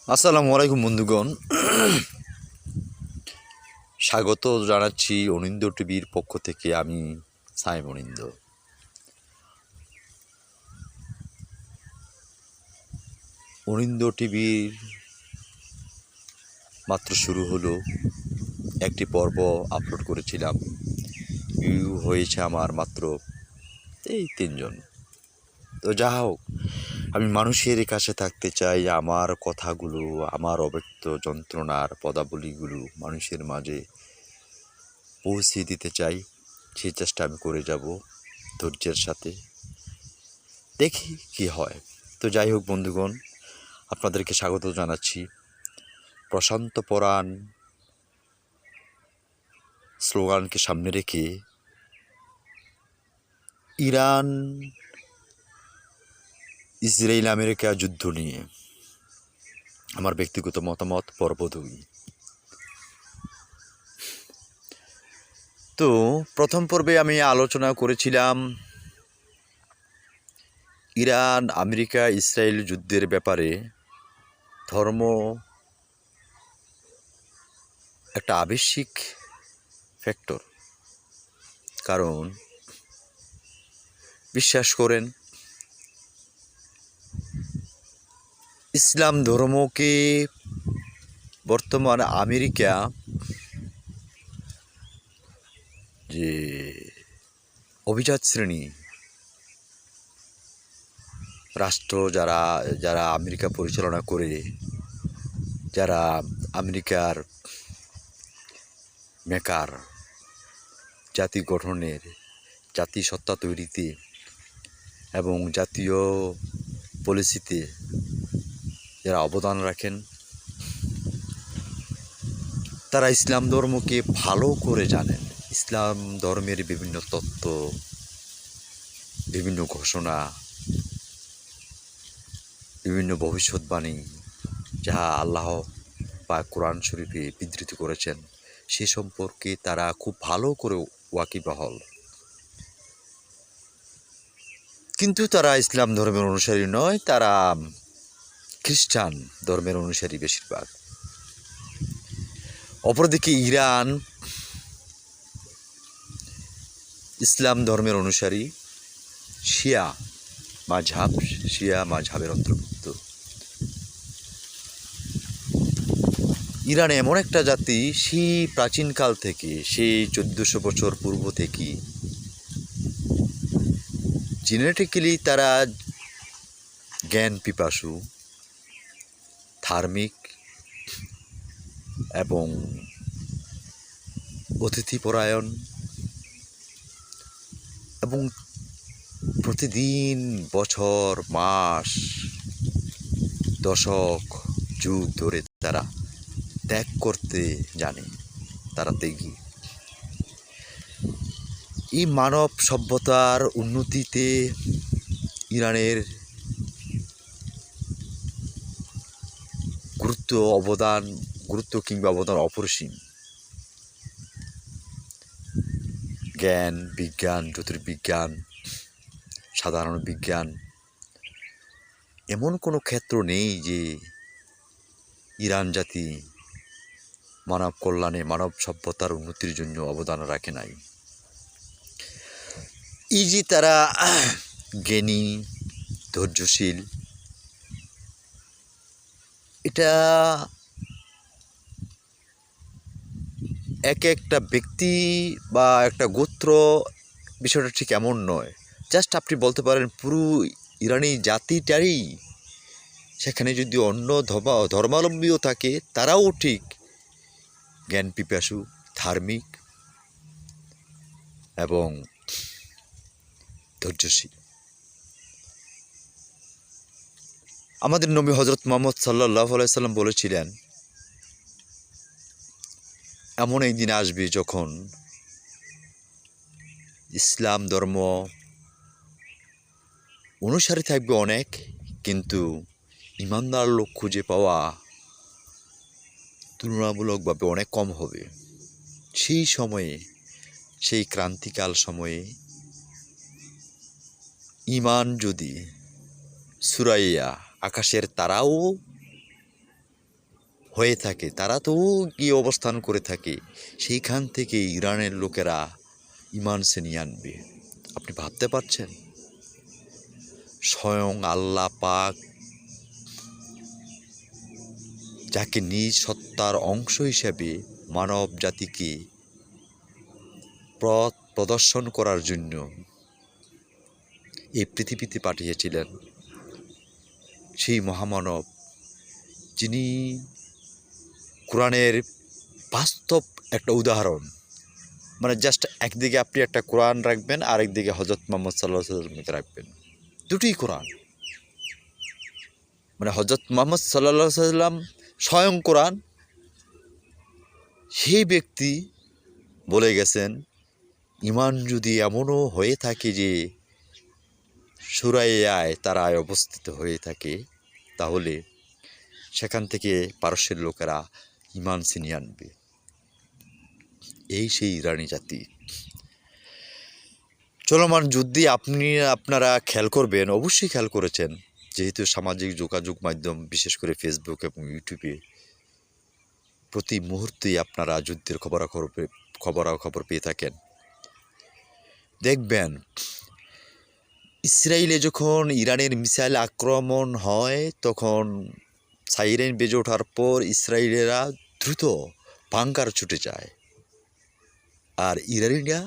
আসসালামু আলাইকুম বন্ধুগণ। স্বাগত জানাচ্ছি অনিন্দ্য টিভির পক্ষ থেকে। আমি সাইম অনিন্দ্য। অনিন্দ্য টিভির মাত্র শুরু হলো, একটি পর্ব আপলোড করেছিলাম, ভিউ হয়েছে আমার মাত্র 3জন। তো যা হোক, আমি মানুষের কাছে থাকতে চাই। আমার কথাগুলো, আমার অব্যক্ত যন্ত্রণার পদাবলীগুলো মানুষের মাঝে পৌঁছে দিতে চাই। সেই চেষ্টা আমি করে যাব ধৈর্যের সাথে, দেখি কি হয়। তো যাই হোক বন্ধুগণ, আপনাদেরকে স্বাগত জানাচ্ছি। প্রশান্ত পরাণ স্লোগানকে সামনে রেখে ইরান ইসরায়েল আমেরিকা যুদ্ধ নিয়ে আমার ব্যক্তিগত মতামত পর্ব 2। তো প্রথম পর্বে আমি আলোচনা করেছিলাম ইরান আমেরিকা ইসরায়েল যুদ্ধের ব্যাপারে। ধর্ম একটা আবশ্যিক ফ্যাক্টর, কারণ বিশ্বাস করেন, ইসলাম ধর্মকে বর্তমান আমেরিকা যে অভিজাত শ্রেণী রাষ্ট্র, যারা যারা আমেরিকা পরিচালনা করে, যারা আমেরিকার মেকার, জাতি গঠনের, জাতিসত্তা তৈরিতে এবং জাতীয় পলিসিতে যারা অবদান রাখেন, তারা ইসলাম ধর্মকে ভালো করে জানেন। ইসলাম ধর্মের বিভিন্ন তত্ত্ব, বিভিন্ন ঘোষণা, বিভিন্ন ভবিষ্যৎবাণী, যাহা আল্লাহ পাক কোরআন শরীফে বিধৃত করেছেন, সে সম্পর্কে তারা খুব ভালো করে ওয়াকিবহাল। কিন্তু তারা ইসলাম ধর্মের অনুসারী নয়, তারা খ্রিস্টান ধর্মের অনুসারী বেশিরভাগ। অপরদিকে ইরান ইসলাম ধর্মের অনুসারী, শিয়া মাযহাবের অন্তর্ভুক্ত। ইরান এমন একটা জাতি, সেই প্রাচীনকাল থেকে, সেই 1400 বছর পূর্ব থেকে জেনেটিক্যালি তারা জ্ঞান পিপাসু, ধার্মিক এবং অতিথিপরায়ণ, এবং প্রতিদিন, বছর, মাস, দশক, যুগ ধরে তারা ত্যাগ করতে জানে। তারা ত্যাগী। এই মানব সভ্যতার উন্নতিতে ইরানের গুরুত্ব কিংবা অবদান অপরিসীম। জ্ঞান, বিজ্ঞান, জ্যোতির্বিজ্ঞান, সাধারণ বিজ্ঞান, এমন কোনো ক্ষেত্র নেই যে ইরান জাতি মানব কল্যাণে, মানব সভ্যতার উন্নতির জন্য অবদান রাখে নাই। এই যে তারা জ্ঞানী, ধৈর্যশীল, এটা একটা ব্যক্তি বা একটা গোত্র, বিষয়টা ঠিক এমন নয়। জাস্ট আপনি বলতে পারেন পুরো ইরানি জাতিটারই, সেখানে যদি অন্য ধর্মাবলম্বীও থাকে, তারাও ঠিক জ্ঞান পিপাসু, ধার্মিক এবং ধৈর্যশীল। আমাদের নবী হজরত মুহাম্মদ সাল্লাল্লাহু আলাইহি সাল্লাম বলেছিলেন, এমন একদিন আসবে যখন ইসলাম ধর্ম অনুসারী থাকবে অনেক, কিন্তু ইমানদার লোক খুঁজে পাওয়া তুলনামূলকভাবে অনেক কম হবে। সেই সময়ে, সেই ক্রান্তিকাল সময়ে ইমান যদি সুরাইয়া, আকাশের তারাও হয়ে থাকে, তারা তো গিয়ে অবস্থান করে থাকে, সেইখান থেকে ইরানের লোকেরা ইমান ছিনিয়ে আনবে। আপনি ভাবতে পারছেন? স্বয়ং আল্লাহ পাক যাকে নিজ সত্তার অংশ হিসেবে মানব জাতিকে পথ প্রদর্শন করার জন্য এই পৃথিবীতে পাঠিয়েছিলেন, সেই মহামানব যিনি কোরআনের বাস্তব একটা উদাহরণ। মানে জাস্ট একদিকে আপনি একটা কোরআন রাখবেন, আরেকদিকে হজরত মোহাম্মদ সাল্লাল্লাহু আলাইহি ওয়াসাল্লামকে রাখবেন, দুটোই কোরআন। মানে হজরত মোহাম্মদ সাল্লাল্লাহু আলাইহি ওয়াসাল্লাম স্বয়ং কোরআন, সেই ব্যক্তি বলে গেছেন, ইমান যদি এমনও হয়ে থাকে যে সুরাইয়ায় তারায় অবস্থিত হয়ে থাকে, তাহলে সেখান থেকে পারস্যের লোকেরা ইমান ছিনিয়ে আনবে। এই সেই ইরানি জাতি। চলমান যুদ্ধে আপনারা খেয়াল করবেন, অবশ্যই খেয়াল করেছেন, যেহেতু সামাজিক যোগাযোগ মাধ্যম বিশেষ করে ফেসবুক এবং ইউটিউবে প্রতি মুহূর্তেই আপনারা যুদ্ধের খবরাখবর পেয়ে থাকেন। দেখবেন ইসরায়েলে যখন ইরানের মিসাইল আক্রমণ হয়, তখন সাইরেন বেজে ওঠার পর ইসরায়েলেরা দ্রুত বাঙ্কার ছুটে যায়, আর ইরানিরা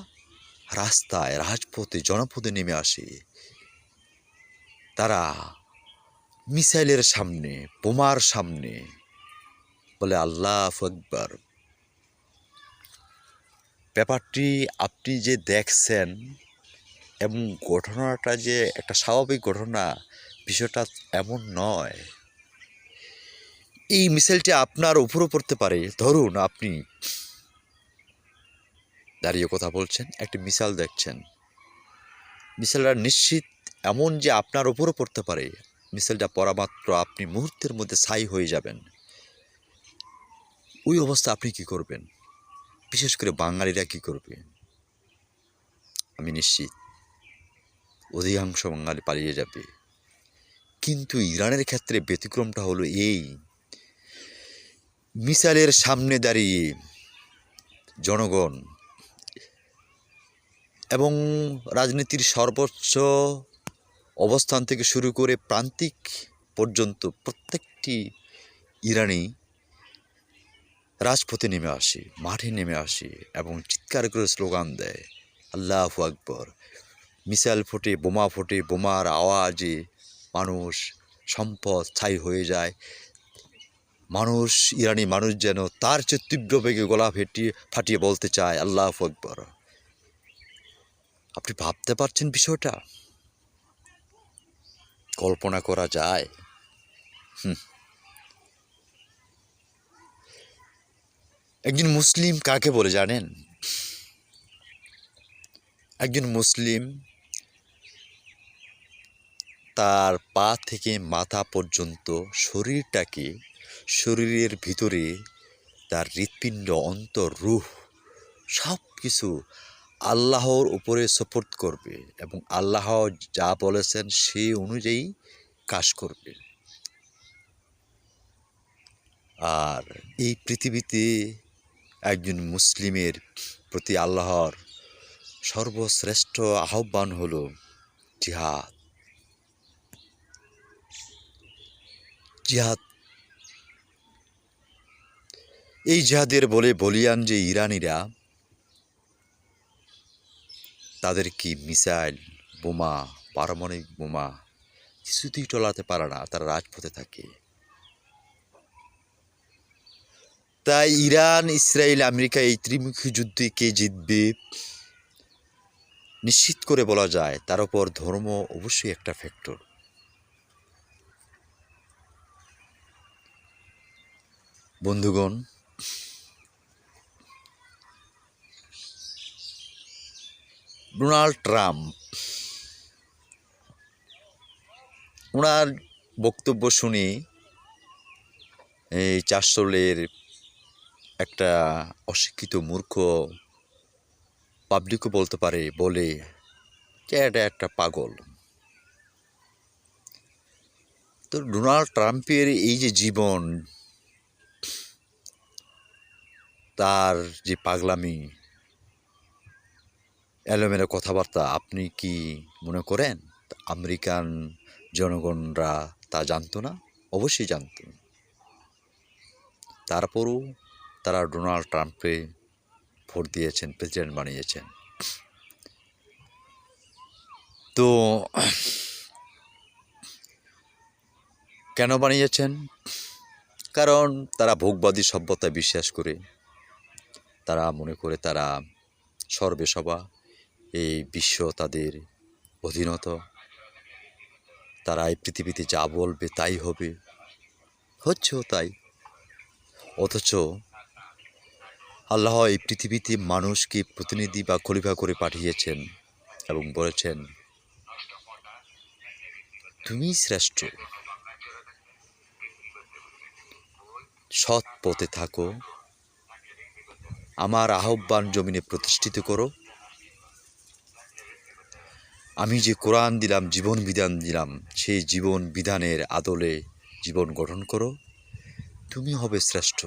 রাস্তায় রাজপথে জনপদে নেমে আসে। তারা মিসাইলের সামনে, বোমার সামনে বলে আল্লাহু আকবার। ব্যাপারটি আপনি যে দেখছেন এবং ঘটনাটা যে একটা স্বাভাবিক ঘটনা, বিষয়টা এমন নয়। এই মিসাইলটি আপনার উপরও পড়তে পারে। ধরুন আপনি দাঁড়িয়ে কথা বলছেন, একটি মিসাইল দেখছেন, মিসাইলটা নিশ্চিত এমন যে আপনার উপরও পড়তে পারে। মিসাইলটা পড়া মাত্র আপনি মুহূর্তের মধ্যে ছাই হয়ে যাবেন। ওই অবস্থা আপনি কি করবেন? বিশেষ করে বাঙালিরা কি করবে? আমি নিশ্চিত অধিকাংশ বাঙালি পালিয়ে যাবে। কিন্তু ইরানের ক্ষেত্রে ব্যতিক্রমটা হলো এই, মিসাইলের সামনে দাঁড়িয়ে জনগণ এবং রাজনীতির সর্বোচ্চ অবস্থান থেকে শুরু করে প্রান্তিক পর্যন্ত প্রত্যেকটি ইরানি রাজপথে নেমে আসে, মাঠে নেমে আসে এবং চিৎকার করে স্লোগান দেয় আল্লাহু আকবর। মিসাইল ফোটে, বোমা ফোটে, বোমার আওয়াজে মানুষ, সম্পদ ছাই হয়ে যায়। মানুষ, ইরানি মানুষ যেন তার চেয়ে তীব্র বেগে গলা ফাটিয়ে বলতে চায় আল্লাহু আকবর। আপনি ভাবতে পারছেন বিষয়টা? কল্পনা করা যায়? একজন মুসলিম কাকে বলে জানেন? একজন মুসলিম তার পা থেকে মাথা পর্যন্ত শরীরের ভিতরে তার হৃৎপিণ্ড, অন্তর, রূহ সব কিছু আল্লাহর উপরে সুপর্দ করবে এবং আল্লাহ যা বলেছেন সেই অনুযায়ী কাজ করবে। আর এই পৃথিবীতে একজন মুসলিমের প্রতি আল্লাহর সর্বশ্রেষ্ঠ আহ্বান হলো জিহাদ। জিহাদ, এই জিহাদের বলিয়ান যে ইরানিরা, তাদের কি মিসাইল, বোমা, পারমাণবিক বোমা কিছুতেই টলাতে পারে না, তারা রাজপথে থাকে। তাই ইরান, ইসরায়েল, আমেরিকা এই ত্রিমুখী যুদ্ধে কে জিতবে নিশ্চিত করে বলা যায়, তার উপর ধর্ম অবশ্যই একটা ফ্যাক্টর। বন্ধুগণ, ডোনাল্ড ট্রাম্প, ওনার বক্তব্য শুনে এই চারশোলের একটা অশিক্ষিত মূর্খ পাবলিকও বলতে পারে, বলে যে এটা একটা পাগল। তো ডোনাল্ড ট্রাম্পের এই যে জীবন, তার যে পাগলামি, এলোমেলো কথাবার্তা, আপনি কি মনে করেন আমেরিকান জনগণরা তা জানতো না? অবশ্যই জানত। তারপরও তারা ডোনাল্ড ট্রাম্পকে ভোট দিয়েছেন, প্রেসিডেন্ট বানিয়েছেন। তো কেন বানিয়েছেন? কারণ তারা ভোগবাদী সভ্যতায় বিশ্বাস করে। তারা মনে করে তারা সর্বেসর্বা, এই বিশ্ব তাদের অধীনত, তারা এই পৃথিবীতে যা বলবে তাই হবে, হচ্ছেও তাই। অথচ আল্লাহ এই পৃথিবীতে মানুষকে প্রতিনিধি বা খলিফা করে পাঠিয়েছেন এবং বলেছেন, তুমি শ্রেষ্ঠ, সৎ পথে থাকো, আমার আহ্বান জমিনে প্রতিষ্ঠিত করো, আমি যে কোরআন দিলাম, জীবন বিধান দিলাম, সেই জীবন বিধানের আদলে জীবন গঠন করো, তুমি হবে শ্রেষ্ঠ।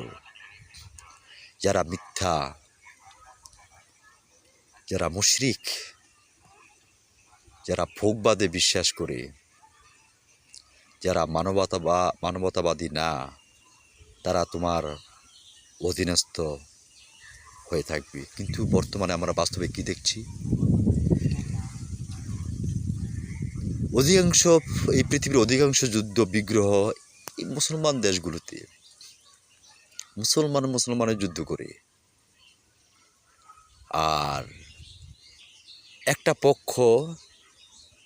যারা মিথ্যা, যারা মুশরিক, যারা ভোগবাদে বিশ্বাস করে, যারা মানবতাবাদী না, তারা তোমার অধীনস্থ হয়ে থাকবে। কিন্তু বর্তমানে আমরা বাস্তবে কি দেখছি? অধিকাংশ, এই পৃথিবীর অধিকাংশ যুদ্ধ বিগ্রহ এই মুসলমান দেশগুলোতে, মুসলমানের যুদ্ধ করে। আর একটা পক্ষ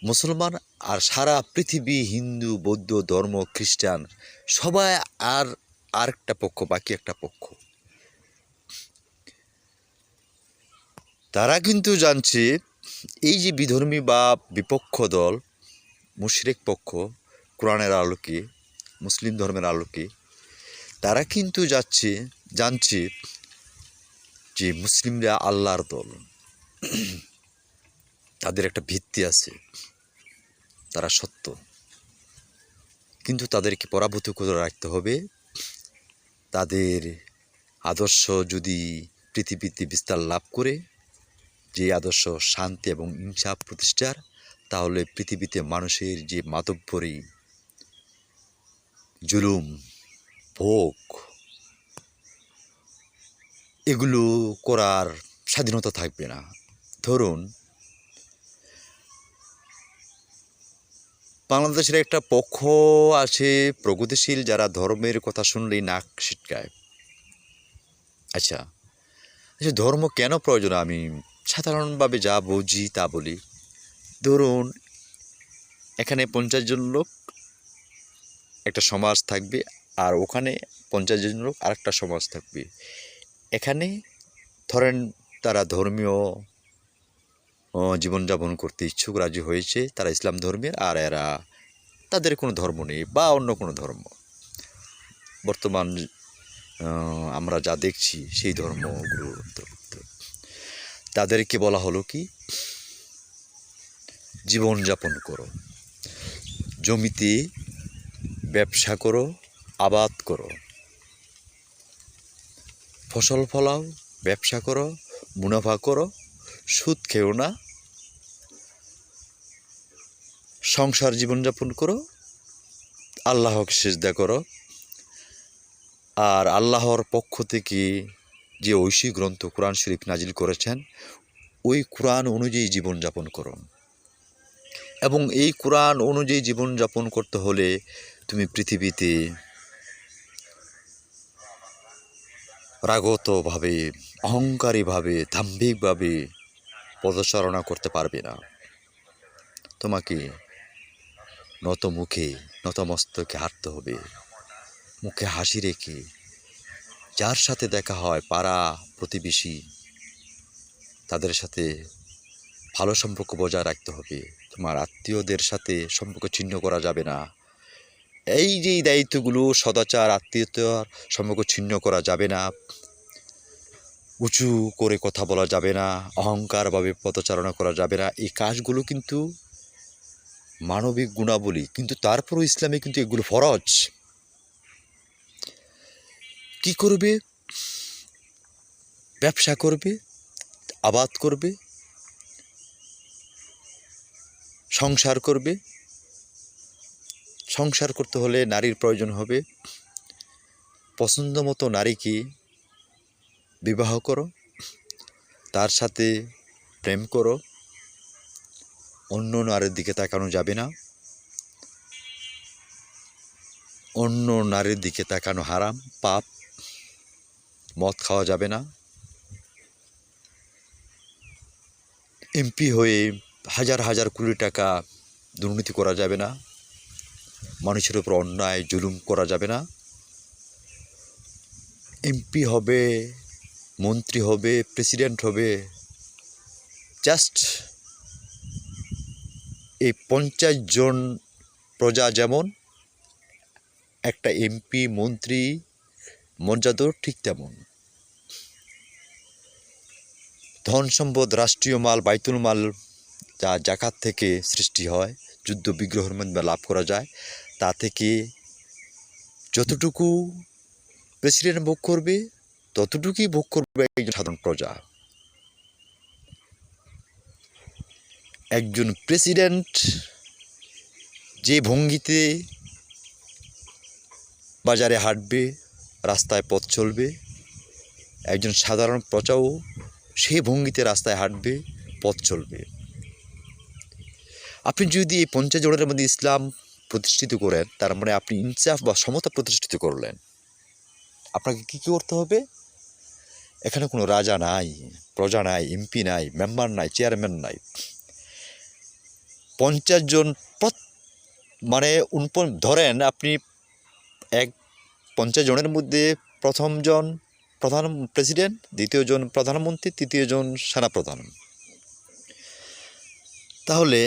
মুসলমান, আর সারা পৃথিবী হিন্দু, বৌদ্ধ, ধর্ম, খ্রিস্টান সবাই, আর আরেকটা পক্ষ, বাকি একটা পক্ষ। তারা কিন্তু জানছে এই যে বিধর্মী বা বিপক্ষ দল, মুশরিক পক্ষ, কোরআনের আলোকে, মুসলিম ধর্মের আলোকে, তারা কিন্তু জানছে যে মুসলিমরা আল্লাহর দল, তাদের একটা ভিত্তি আছে, তারা সত্য। কিন্তু তাদেরকে পরাভূত করে রাখতে হবে। তাদের আদর্শ যদি পৃথিবীতে বিস্তার লাভ করে, যে আদর্শ শান্তি এবং ইনসাফ প্রতিষ্ঠার, তাহলে পৃথিবীতে মানুষের যে মাতব্বরী, জুলুম, ভোগ, এগুলো করার স্বাধীনতা থাকবে না। ধরুন, বাংলাদেশের একটা পক্ষ আছে প্রগতিশীল, যারা ধর্মের কথা শুনলেই নাক ছিটকায়। আচ্ছা, ধর্ম কেন প্রয়োজন? আমি সাধারণভাবে যা বুঝি তা বলি। ধরুন, এখানে 50 জন লোক, একটা সমাজ থাকবে, আর ওখানে 50 জন লোক আরেকটা সমাজ থাকবে। এখানে ধরেন তারা ধর্মীয় জীবনযাপন করতে ইচ্ছুক, রাজি হয়েছে, তারা ইসলাম ধর্মের, আর এরা তাদের কোনো ধর্ম নেই বা অন্য কোনো ধর্ম। বর্তমান আমরা যা দেখছি সেই ধর্মগুলোর অন্তর্ভুক্ত। তাদেরকে বলা হলো কি, জীবনযাপন করো, জমিতে ব্যবসা করো, আবাদ করো, ফসল ফলাও, ব্যবসা করো, মুনাফা করো, সুদ খেও না, সংসার জীবনযাপন করো, আল্লাহকে সিজদা করো, আর আল্লাহর পক্ষ থেকে যে ঐশী গ্রন্থ কোরআন শরীফ নাজিল করেছেন, ওই কোরআন অনুযায়ী জীবনযাপন করো। এবং এই কোরআন অনুযায়ী জীবনযাপন করতে হলে তুমি পৃথিবীতে রাগতভাবে, অহংকারীভাবে, দাম্ভিকভাবে পদচারণা করতে পারবে না। তোমাকে নত মুখে, নত মস্তকে হাঁটতে হবে, মুখে হাসি রেখে। যার সাথে দেখা হয়, পাড়া প্রতিবেশী, তাদের সাথে ভালো সম্পর্ক বজায় রাখতে হবে। তোমার আত্মীয়দের সাথে সম্পর্ক ছিন্ন করা যাবে না। এই যে দায়িত্বগুলো, সদাচার, আত্মীয়তার সম্পর্ক ছিন্ন করা যাবে না, উঁচু করে কথা বলা যাবে না, অহংকারভাবে পদচারণা করা যাবে না। এই কাজগুলো কিন্তু মানবিক গুণাবলী, কিন্তু তারপরও ইসলামে কিন্তু এগুলো ফরজ। কি করবে? ব্যবসা করবে, আবাদ করবে, সংসার করবে। সংসার করতে হলে নারীর প্রয়োজন হবে। পছন্দ মতো নারীকে বিবাহ করো, তার সাথে প্রেম করো। অন্য নারীর দিকে তাকানো যাবে না। অন্য নারীর দিকে তাকানো হারাম, পাপ। মদ খাওয়া যাবে না। এমপি হয়ে হাজার হাজার কোটি টাকা দুর্নীতি করা যাবে না। মানুষের উপর অন্যায় জুলুম করা যাবে না। এমপি হবে, মন্ত্রী হবে, প্রেসিডেন্ট হবে, জাস্ট এই 50 জন প্রজা যেমন একটা এমপি মন্ত্রী মর্যাদাও ঠিক তেমন। ধন সম্পদ, রাষ্ট্রীয় মাল, বাইতুল মাল যা জাকাত থেকে সৃষ্টি হয়, যুদ্ধ বিগ্রহের মধ্যে লাভ করা যায়, তা থেকে যতটুকু প্রেসিডেন্ট ভোগ করবে ততটুকুই ভোগ করবে একজন সাধারণ প্রজা। একজন প্রেসিডেন্ট যে ভঙ্গিতে বাজারে হাঁটবে, রাস্তায় পথ চলবে, একজন সাধারণ প্রজাও সেই ভঙ্গিতে রাস্তায় হাঁটবে, পথ চলবে। আপনি যদি এই 50 জনের মধ্যে ইসলাম প্রতিষ্ঠিত করেন, তার মানে আপনি ইনসাফ বা সমতা প্রতিষ্ঠিত করলেন। আপনাকে কী করতে হবে? এখানে কোনো রাজা নাই, প্রজা নাই, এমপি নাই, মেম্বার নাই, চেয়ারম্যান নাই। 50 জন মানে ধরেন আপনি 50 জনের মধ্যে প্রথম জন প্রধান প্রেসিডেন্ট, দ্বিতীয় জন প্রধানমন্ত্রী, তৃতীয় জন সেনাপ্রধান। তাহলে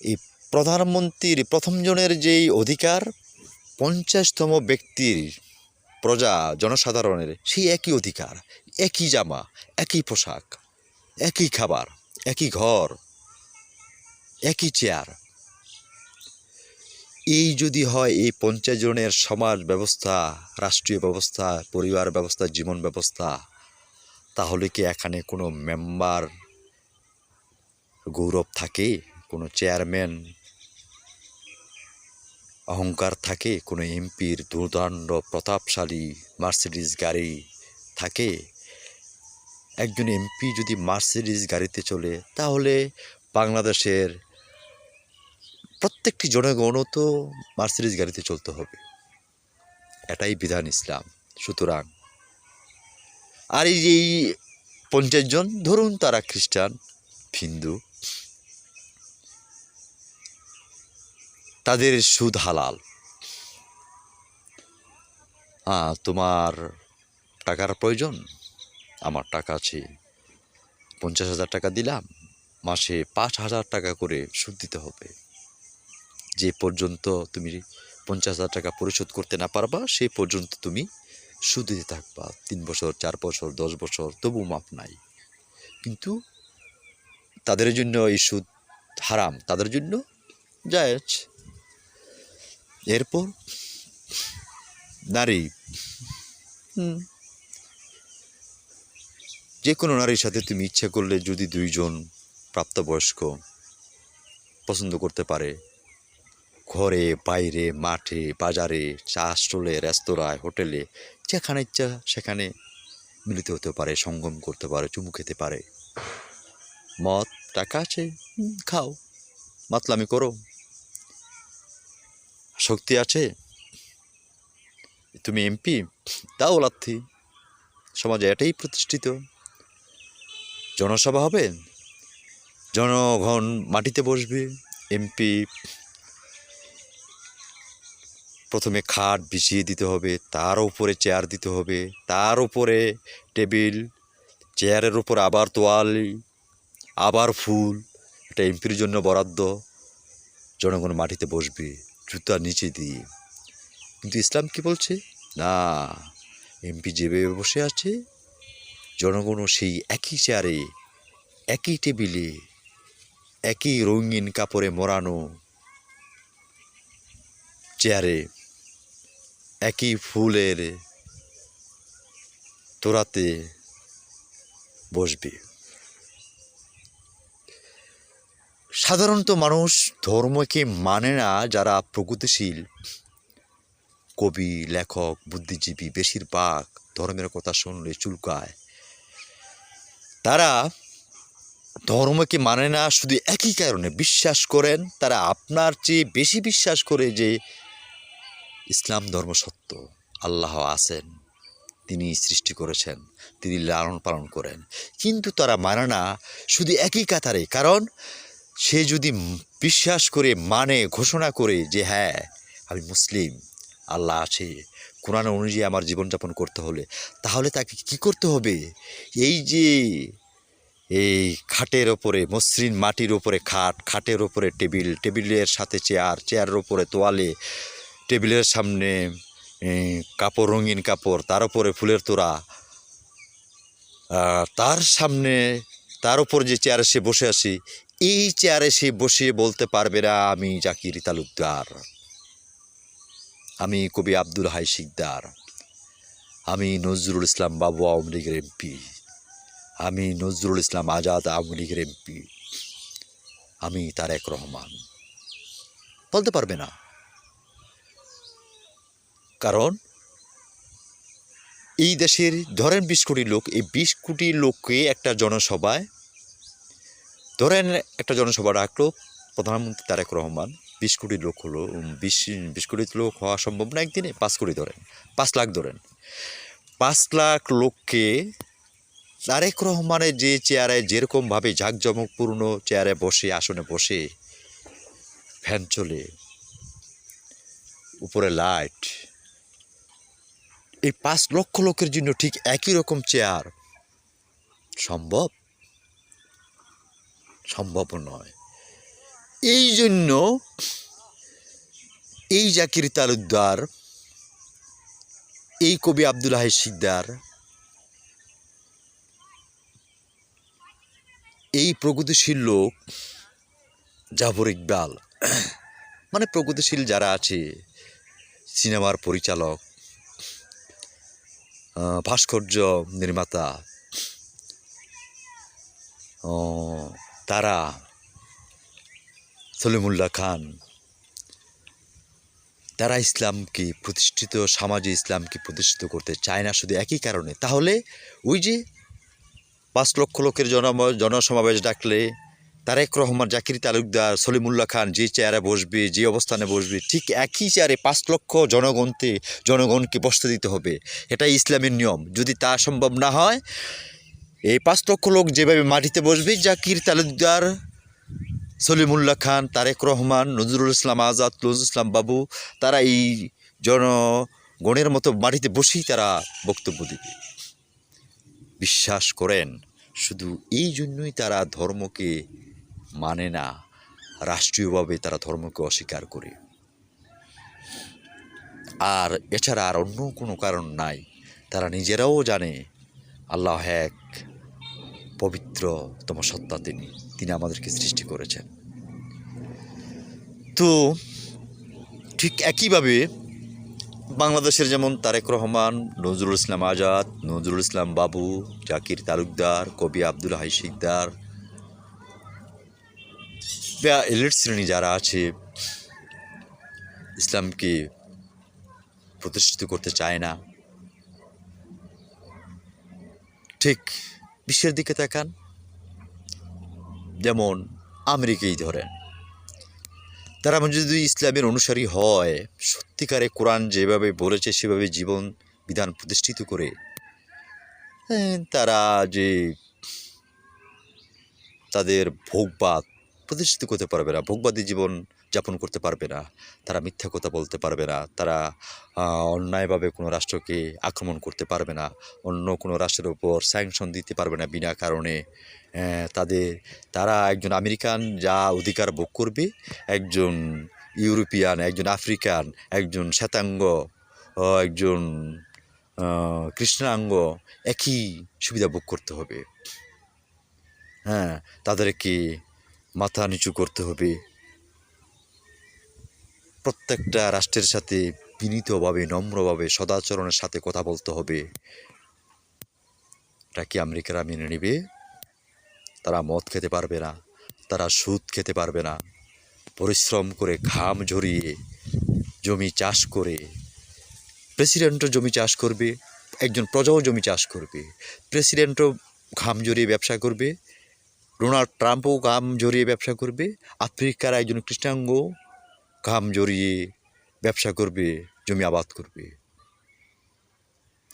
এই প্রধানমন্ত্রীর প্রথম জনের যেই অধিকার, 50তম ব্যক্তির, প্রজা জনসাধারণের সেই একই অধিকার, একই জামা, একই পোশাক, একই খাবার, একই ঘর, একই চেয়ার। এই যদি হয় এই 50 জনের সমাজ ব্যবস্থা, রাষ্ট্রীয় ব্যবস্থা, পরিবার ব্যবস্থা, জীবন ব্যবস্থা, তাহলে কি এখানে কোনো মেম্বার গৌরব থাকে? কোনো চেয়ারম্যান অহংকার থাকে? কোনো এমপির দুর্দান্ত প্রতাপশালী মার্সিডিজ গাড়ি থাকে? একজন এমপি যদি মার্সিডিজ গাড়িতে চলে, তাহলে বাংলাদেশের প্রত্যেকটি জনগণও তো মার্সিডিজ গাড়িতে চলতে হবে। এটাই বিধান ইসলাম। সুতরাং আর এই 50 জন ধরুন তারা খ্রিস্টান, হিন্দু, তাদের সুদ হালাল। তোমার টাকার প্রয়োজন, আমার টাকা আছে, 50,000 টাকা দিলাম, মাসে 5,000 টাকা করে সুদ দিতে হবে। যে পর্যন্ত তুমি 50,000 টাকা পরিশোধ করতে না পারবা, সেই পর্যন্ত তুমি সুদ দিতে থাকবা। 3 বছর, 4 বছর, 10 বছর, তবু মাপ নাই। কিন্তু তাদের জন্য এই সুদ হারাম, তাদের জন্য জায়েজ। এরপর নারী, যে কোনো নারীর সাথে তুমি ইচ্ছা করলে যদি 2 জন প্রাপ্তবয়স্ক পছন্দ করতে পারে, ঘরে, বাইরে, মাঠে, বাজারে, চা স্টলে, রেস্তোরাঁয়, হোটেলে, যেখানে ইচ্ছা সেখানে মিলিত হতে পারে, সঙ্গম করতে পারে, চুমু খেতে পারে। মদ, টাকা আছে, খাও, মাতলামি করো। শক্তি আছে, তুমি এমপি, তাও লাথি। সমাজে এটাই প্রতিষ্ঠিত। জনসভা হবে, জনগণ মাটিতে বসবে। এমপি প্রথমে খাট বিছিয়ে দিতে হবে, তার উপরে চেয়ার দিতে হবে, তার উপরে টেবিল, চেয়ারের উপর আবার তোয়ালি, আবার ফুল। এটা এমপির জন্য বরাদ্দ। জনগণ মাটিতে বসবে জুতা নিচে দিয়ে। কিন্তু ইসলাম কি বলছে? না, এমপি যেভাবে বসে আছে, জনগণও সেই একই চেয়ারে, একই টেবিলে, একই রঙিন কাপড়ে মোড়ানো চেয়ারে, একই ফুলের তোরাতে বসবে। সাধারণত মানুষ ধর্মকে মানে না যারা প্রগতিশীল কবি, লেখক, বুদ্ধিজীবী বেশিরভাগ ধর্মের কথা শুনলে চুলকায়। তারা ধর্মকে মানে না শুধু একই কারণে, বিশ্বাস করেন তারা আপনার চেয়ে বেশি বিশ্বাস করে যে ইসলাম ধর্ম সত্য, আল্লাহ আছেন, তিনি সৃষ্টি করেছেন, তিনি লালন পালন করেন। কিন্তু তারা মানে না শুধু একই কাতারে, কারণ সে যদি বিশ্বাস করে মানে ঘোষণা করে যে হ্যাঁ আমি মুসলিম, আল্লাহ আছে, কোরআন অনুযায়ী আমার জীবনযাপন করতে হলে, তাহলে তাকে কি করতে হবে? এই যে এই খাটের ওপরে মসৃণ মাটির ওপরে খাট, খাটের ওপরে টেবিল, টেবিলের সাথে চেয়ার, চেয়ারের ওপরে তোয়ালে, টেবিলের সামনে কাপড়, রঙিন কাপড়, তার উপরে ফুলের তোড়া, তার সামনে তার উপর যে চেয়ারে সে বসে আছি, এই চেয়ারে সে বসে বলতে পারবে না আমি জাকির তালুকদার, আমি কবি আব্দুল হাই শিকদার, আমি নজরুল ইসলাম বাবু আওয়ামী লীগের এমপি, আমি নজরুল ইসলাম আজাদ আওয়ামী লীগের এমপি, আমি তারেক রহমান, বলতে পারবে না। কারণ এই দেশের ধরেন 20 কোটি লোক, এই 20 কোটি লোককে একটা জনসভায় ধরেন, একটা জনসভা রাখলো প্রধানমন্ত্রী তারেক রহমান, 20 কোটি লোক হলো, 20 কোটি লোক হওয়া সম্ভব না একদিনে, 5 কোটি ধরেন, 5 লাখ ধরেন, 5 লাখ লোককে তারেক রহমানের যে চেয়ারে যেরকমভাবে ঝাঁকজমকপূর্ণ চেয়ারে বসে, আসনে বসে, ফ্যান চলে, উপরে লাইট, এই 5 লক্ষ লোকের জন্য ঠিক একই রকম চেয়ার সম্ভব? সম্ভব নয়। এই জন্য এই জাকির তালুকদার, এই কবি আব্দুল হাই শিকদার, এই প্রগতিশীল লোক জাফর ইকবাল, মানে প্রগতিশীল যারা আছে, সিনেমার পরিচালক, ভাস্কর্য নির্মাতা, তারা, সলিমুল্লাহ খান, তারা ইসলামকে প্রতিষ্ঠিত, সমাজে ইসলামকে প্রতিষ্ঠিত করতে চায় না শুধু একই কারণে। তাহলে ওই যে 5 লক্ষ লোকের জনসমাবেশ ডাকলে তারেক রহমান, জাকির তালুকদার, সলিমুল্লাহ খান যে চেয়ারে বসবে, যে অবস্থানে বসবে, ঠিক একই চেয়ারে 5 লক্ষ জনগণকে বসতে দিতে হবে। এটাই ইসলামের নিয়ম। যদি তা সম্ভব না হয়, এই 5 লক্ষ লোক যেভাবে মাটিতে বসবে, জাকির তালুকদার, সলিমুল্লাহ খান, তারেক রহমান, নজরুল ইসলাম আজাদ, নজরুল ইসলাম বাবু, তারা এই জনগণের মতো মাটিতে বসেই তারা বক্তব্য দেবে। বিশ্বাস করেন, শুধু এই জন্যই তারা ধর্মকে মানে না, রাষ্ট্রীয়ভাবে তারা ধর্মকে অস্বীকার করে, আর এছাড়া আর অন্য কোনো কারণ নাই। তারা নিজেরাও জানে আল্লাহ এক, পবিত্রতম সত্তা, তিনি আমাদেরকে সৃষ্টি করেছেন। তো ঠিক একইভাবে বাংলাদেশের যেমন তারেক রহমান, নজরুল ইসলাম আজাদ, নজরুল ইসলাম বাবু, জাকির তালুকদার, কবি আব্দুল হাই শিকদার বা এলিট শ্রেণী যারা আছে, ইসলামকে প্রতিষ্ঠিত করতে চায় না। ঠিক বিশ্বের দিকে তাকান, যেমন আমেরিকাই ধরেন, তারা যদি ইসলামের অনুসারী হয়, সত্যিকারে কোরআন যেভাবে বলেছে সেভাবে জীবন বিধান প্রতিষ্ঠিত করে, তারা যে তাদের ভোগবাদ প্রতিষ্ঠিত করতে পারবে না, ভোগবাদী জীবন যাপন করতে পারবে না, তারা মিথ্যা কথা বলতে পারবে না, তারা অন্যায়ভাবে কোনো রাষ্ট্রকে আক্রমণ করতে পারবে না, অন্য কোনো রাষ্ট্রের উপর স্যাংশন দিতে পারবে না বিনা কারণে। তারা একজন আমেরিকান যা অধিকার ভোগ করবে, একজন ইউরোপিয়ান, একজন আফ্রিকান, একজন শ্বেতাঙ্গ, একজন কৃষ্ণাঙ্গ একই সুবিধা ভোগ করতে হবে। তাদেরকে মাথা নিচু করতে হবে, প্রত্যেকটা রাষ্ট্রের সাথে বিনীতভাবে, নম্রভাবে, সদাচরণের সাথে কথা বলতে হবে। এটা কি আমেরিকারা মেনে নেবে? তারা মদ খেতে পারবে না, তারা সুদ খেতে পারবে না। পরিশ্রম করে ঘাম ঝরিয়ে জমি চাষ করে, প্রেসিডেন্টও জমি চাষ করবে, একজন প্রজাও জমি চাষ করবে, প্রেসিডেন্টও ঘাম ঝরিয়ে ব্যবসা করবে, ডোনাল্ড ট্রাম্পও ঘাম ঝরিয়ে ব্যবসা করবে, আফ্রিকার একজন কৃষ্ণাঙ্গ ঘাম ঝরিয়ে ব্যবসা করবে, জমি আবাদ করবে।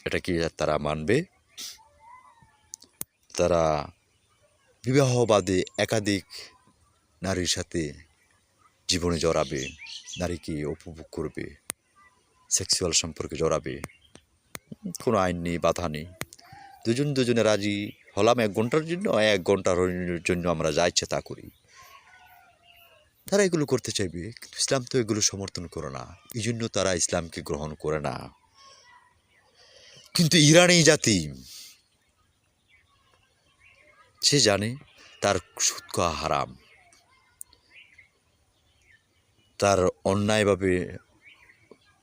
এটা কি তারা মানবে? তারা বিবাহ বাদে একাধিক নারীর সাথে জীবনে জড়াবে, নারীকে উপভোগ করবে, সেক্সুয়াল সম্পর্কে জড়াবে, কোনো আইন নেই, বাধা নেই। দুজনে রাজি হলাম 1 ঘন্টার জন্য, 1 ঘন্টার জন্য আমরা যা ইচ্ছে তা করি। তারা এগুলো করতে চাইবে, কিন্তু ইসলাম তো এগুলো সমর্থন করে না, এই জন্য তারা ইসলামকে গ্রহণ করে না। কিন্তু ইরানি জাতি, সে জানে তার সুদ খাওয়া হারাম, তার অন্যায়ভাবে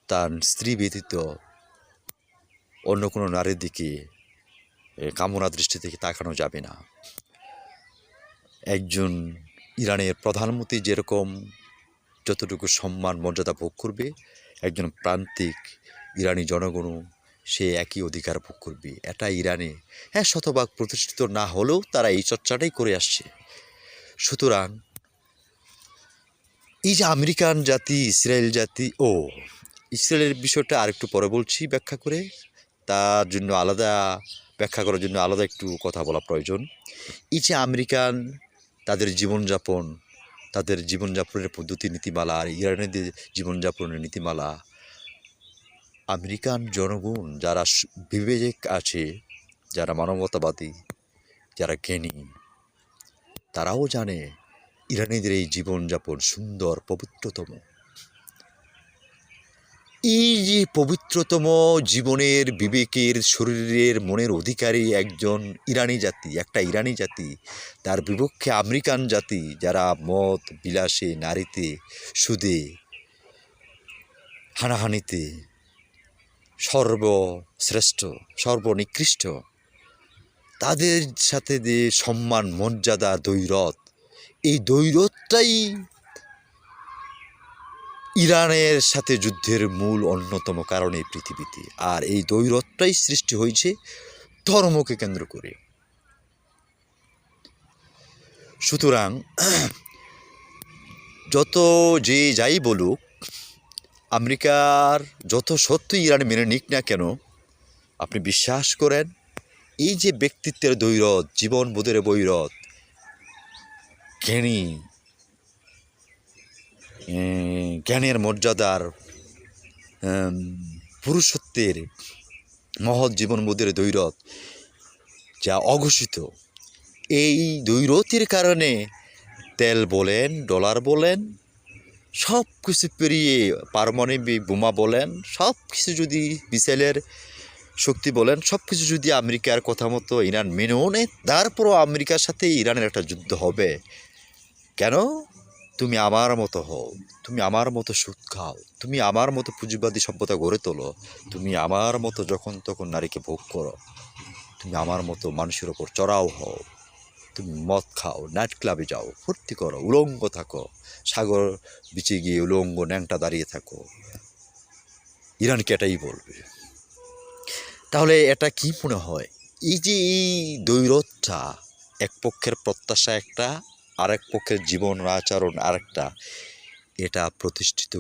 তার স্ত্রী ব্যতীত অন্য কোনো নারীর দিকে কামনা দৃষ্টি থেকে তাকানো যাবে না। একজন ইরানের প্রধানমন্ত্রী যেরকম যতটুকু সম্মান মর্যাদা ভোগ করবে, একজন প্রান্তিক ইরানি জনগণও সে একই অধিকার ভোগ করবে। এটা ইরানে শতভাগ প্রতিষ্ঠিত না হলেও তারা এই চর্চাটাই করে আসছে। সুতরাং এই যে আমেরিকান জাতি, ইসরায়েল জাতি, ইসরায়েলের বিষয়টা আরেকটু পরে বলছি ব্যাখ্যা করে, তার জন্য আলাদা ব্যাখ্যা করার জন্য আলাদা একটু কথা বলা প্রয়োজন। এই যে আমেরিকান তাদের জীবনযাপনের পদ্ধতি নীতিমালা আর ইরানিদের জীবনযাপনের নীতিমালা, আমেরিকান জনগণ যারা বিবেক আছে, যারা মানবতাবাদী, যারা জ্ঞানী, তারাও জানে ইরানিদের এই জীবনযাপন সুন্দর, পবিত্রতম। এই যে পবিত্রতম জীবনের, বিবেকের, শরীরের, মনের অধিকারী একজন ইরানি জাতি, একটা ইরানি জাতি, তার বিপক্ষে আমেরিকান জাতি যারা মদ বিলাসে, নারীতে, সুদে, হানাহানিতে সর্বশ্রেষ্ঠ, সর্বনিকৃষ্ট, তাদের সাথে যে সম্মান, মর্যাদা, দ্বৈরথ, এই দ্বৈরথটাই ইরানের সাথে যুদ্ধের মূল অন্যতম কারণ এই পৃথিবীতে। আর এই দ্বৈরথটাই সৃষ্টি হয়েছে ধর্মকে কেন্দ্র করে। সুতরাং যত যে যাই বলুক, আমেরিকার যত সত্যি ইরান মেনে নিক না কেন, আপনি বিশ্বাস করেন এই যে ব্যক্তিত্বের দ্বৈরথ, জীবনবোধের বৈরথ, জ্ঞানের মর্যাদার, পুরুষত্বের, মহৎ জীবনবোধের দ্বৈরথ যা অঘোষিত, এই দ্বৈরথের কারণে তেল বলেন, ডলার বলেন, সব কিছু পেরিয়ে পারমাণবিক বোমা বলেন, সব কিছু যদি মিসাইলের শক্তি বলেন, সব কিছু যদি আমেরিকার কথা মতো ইরান মেনেও নেয়, তারপরও আমেরিকার সাথে ইরানের একটা যুদ্ধ হবে। কেন? তুমি আমার মতো হও, তুমি আমার মতো সুদ খাও, তুমি আমার মতো পুঁজিবাদী সভ্যতা গড়ে তোলো, তুমি আমার মতো যখন তখন নারীকে ভোগ করো, তুমি আমার মতো মানুষের ওপর চড়াও হও, তুমি মদ খাও, নাইট ক্লাবে যাও, ফুর্তি করো, উলঙ্গ থাকো, সাগর বিচে গিয়ে উলঙ্গ ন্যাংটা দাঁড়িয়ে থাকো। ইরানকে এটাই বলবে। তাহলে এটা কি মনে হয়, এই যে এই দ্বৈরথটা, এক পক্ষের প্রত্যাশা একটা, আরেক পক্ষের জীবন আচরণ আরেকটা, এটা প্রতিষ্ঠিত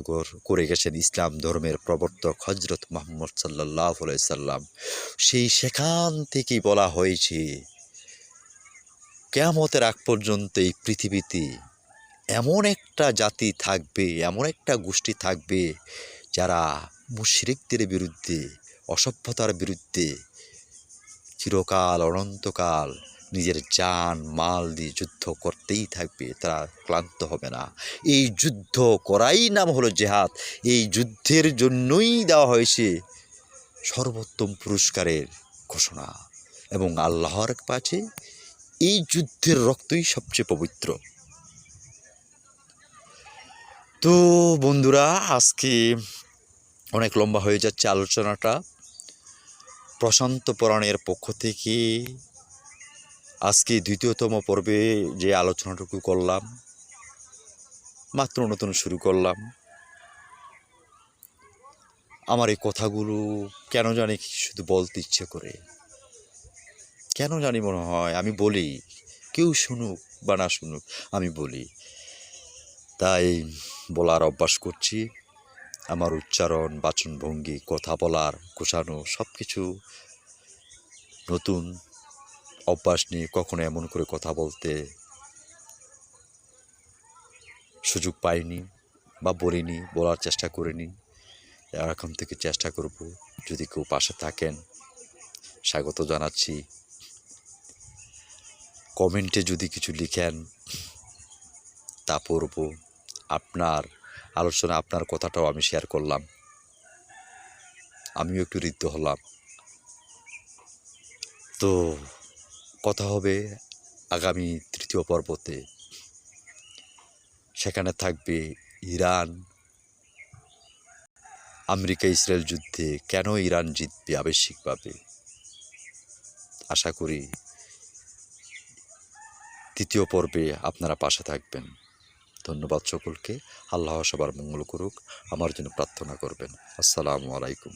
করে গেছেন ইসলাম ধর্মের প্রবর্তক হজরত মুহাম্মদ সাল্লাল্লাহু আলাইহি সাল্লাম। সেখান থেকেই বলা হয়েছে কিয়ামতের আগ পর্যন্ত এই পৃথিবীতে এমন একটা জাতি থাকবে, এমন একটা গোষ্ঠী থাকবে, যারা মুশরিকদের বিরুদ্ধে, অসভ্যতার বিরুদ্ধে চিরকাল, অনন্তকাল নিজের জান মাল দিয়ে যুদ্ধ করতেই থাকবে, তারা ক্লান্ত হবে না। এই যুদ্ধ করাই নাম হলো জেহাদ। এই যুদ্ধের জন্যই দেওয়া হয়েছে সর্বোত্তম পুরস্কারের ঘোষণা, এবং আল্লাহর কাছে এই যুদ্ধের রক্তই সবচেয়ে পবিত্র। তো বন্ধুরা, আজকে অনেক লম্বা হয়ে যাচ্ছে আলোচনাটা। প্রশান্ত পুরাণের পক্ষ থেকে আজকে দ্বিতীয়তম পর্বে যে আলোচনাটুকু করলাম, মাত্র নতুন শুরু করলাম। আমার এই কথাগুলো কেন জানি শুধু বলতে ইচ্ছে করে, কেন জানি মনে হয় আমি বলি, কেউ শুনুক বা না শুনুক আমি বলি, তাই বলার অভ্যাস করছি। আমার উচ্চারণ, বাচনভঙ্গি, কথা বলার গোছানো সব কিছু নতুন অভ্যাস নিয়ে কখনো এমন করে কথা বলতে সুযোগ পাইনি বা বলিনি, বলার চেষ্টা করিনি। এখন থেকে চেষ্টা করব। যদি কেউ পাশে থাকেন স্বাগত জানাচ্ছি। কমেন্টে যদি কিছু লিখেন তা পড়ব। আপনার আলোচনা, আপনার কথাটাও আমি শেয়ার করলাম, আমিও একটু ঋদ্ধ হলাম। তো কথা হবে আগামী তৃতীয় পর্বতে। সেখানে থাকবে ইরান, আমেরিকা ইসরায়েল যুদ্ধে কেন ইরান জিতবে আবশ্যিকভাবে। আশা করি তৃতীয় পর্বে আপনারা পাশে থাকবেন। ধন্যবাদ সকলকে। আল্লাহ সবার মঙ্গল করুক। আমার জন্য প্রার্থনা করবেন। আসসালামু আলাইকুম।